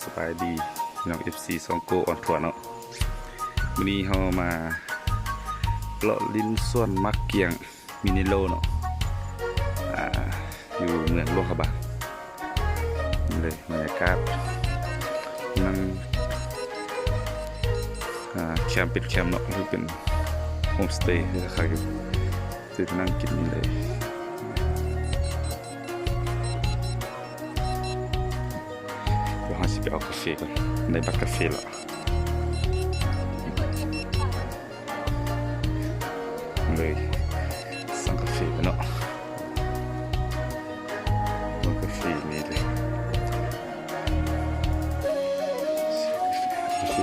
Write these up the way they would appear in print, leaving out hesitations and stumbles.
สบายดีน้อง FC ซองโกออนทัวร์เนาะวันนี้เรามาเลาะลิ้นส่วนมักเกียงมินิโลเนาะอยู่เมืองโลกบานี่เลยบรรยากาศนั่งแคมป์เป็นแคมป์เนาะคือเป็นโฮมสเตย์ที่ราคาอยู่จะนั่งกินนี่เลยเดี๋ยวเราจะไปเอากาแฟก่อนในบักกาแฟแล้วเลยสั่งกาแฟไปเนาะกาแฟนี่เลยกาแฟ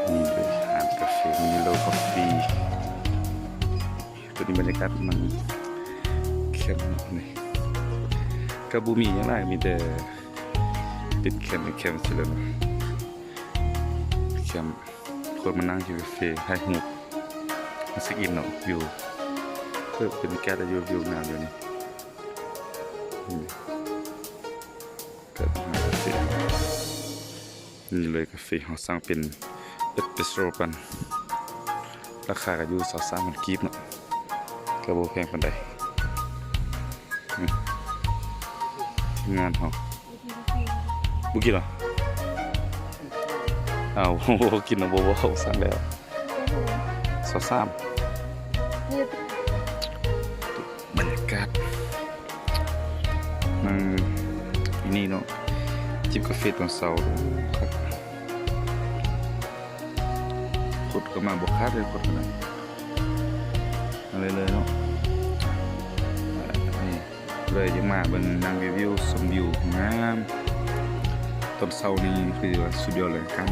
นี่เลยหานกาแฟมีโลกาแฟตัวนี้บรรยากาศมันเข้มนี่กระบุมีอย่างไรมีแต่ติดเข้มเฉยเลยเข้มคนมานั่งอยู่กาแฟให้หูมาสกินเนาะวิวเพื่อเป็นแก้แต่วิวงามอยู่นี่ก็ทำกาแฟนี่เลยกาแฟเขาสร้างเป็นเอสเปรสโซ่ปันราคาก็อยู่23,000 กีบเนาะก็บ่แพงปานใดทีมงานเขาบุกินเหรอเอากินแล้วบ่สั่งแล้ว23บรรยากาศนั่งนี่เนาะจิบกาแฟตอนเช้าครับคนก็มาบ่คาดเลยคนนั้นอะไรเลยเนาะนี่เลยยังมาเบิ่งนั่งวิวชมวิวงามตอนเช้านี่คือว่าสุดยอดเลยกัน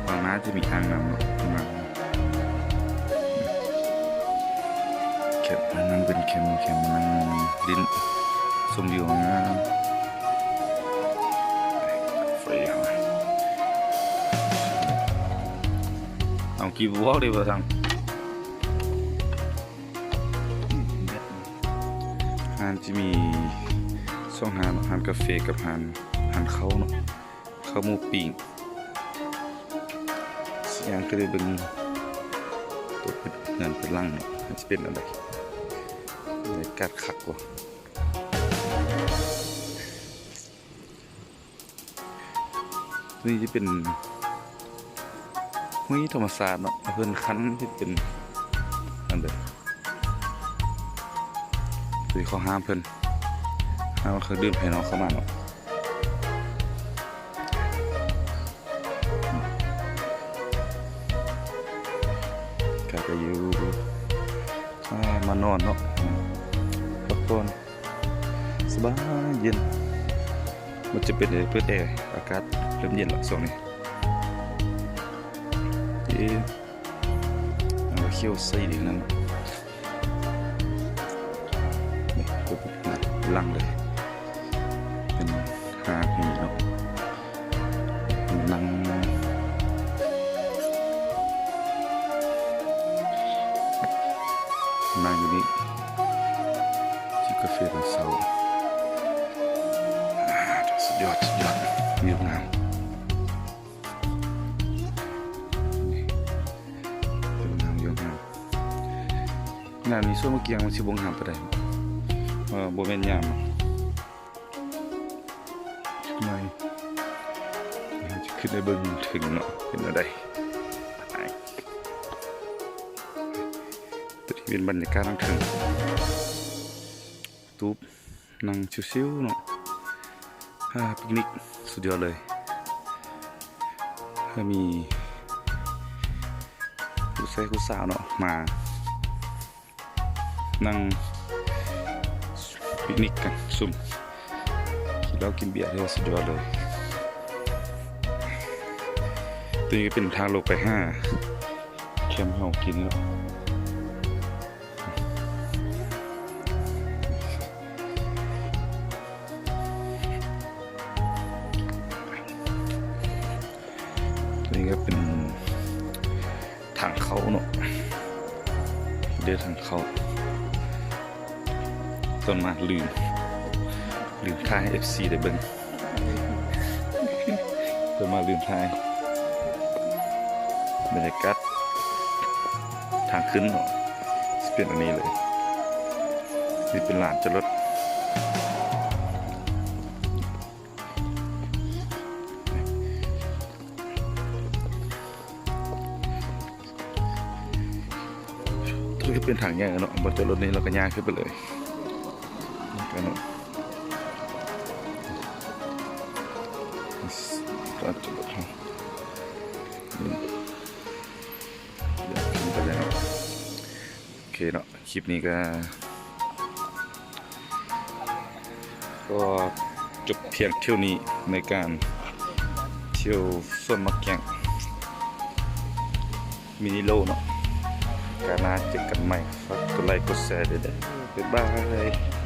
ฝั่งหน้าจะมีอ่างน้ำเนาะมาแคมป์นั่งเป็นแคมป์นั่งดินชมวิวงามไฟเอากี่วอลดีกว่าสั่งร้านจะมีช่องร้านกาแฟกับร้านข้าวเนาะข้าวหมูปิ้งเสียงก็เลยเป็นตัวเป็นเงินเป็นลังเนาะจะเป็นอะไรในกัดขักว่ะนี่จะเป็นห้วยธรรมศาสตร์เนาะเพื่อนคั้นที่เป็นอันเดียวคือเขาห้ามเพื่อนห้ามว่าเขาดื่มให้น้องเข้ามาเนาะกาจะอยู่มานอนเนาะพักผ่อนสบายเย็นมันจะเป็นเพื่อแอร์อากาศเริ่มเย็นแล้วช่วงนี้เคี่ยวไส้ดีนั่นนี่ก็เป็นลังเลยเป็นหาอย่างนี้เนาะนั่งอยู่นี่จิบกาแฟตอนเช้าสุดยอดวิวงามงานนี้ส่วนเมื่อกี้มันชิบงหามไปได้โบเมนยามไม่จะขึ้นได้เบิ่งถึงเนาะเป็นอะไรตัวที่เป็นบรรยากาศทั้งถึงตูบนั่งชิวๆเนาะปิกนิกสุดยอดเลยถ้ามีผู้ชายผู้สาวเนาะมานั่งปิกนิกกันซุ่มกินเหล้ากินเบียร์ได้สุดยอดเลยตัวนี้ก็เป็นทางลงไป5แคมป์เฮากินแล้วตัวนี้ก็เป็นทางเขาเนาะเดินทางเขา ต้นมาลืมท่าย FC ได้เบิ่งต้นมาลืมท่ายบรรยากาศทางขึ้นเนาะจะเป็นอันนี้เลยนี่เป็นลานจอดรถนี่ก็เป็นทางแยกเนาะบนจอดรถนี้เราก็ย่างขึ้นไปเลยกันเนาะตอนจอดรถเขาขึ้นไปแล้วโอเคเนาะคลิปนี้ก็จบเพียงเที่ยวนี้ในการเที่ยวส่วนมักแกงมินิโลเนาะการน่าเจอกันใหม่ฝากกดไลค์กดแชร์ด้วยนะบ๊ายบาย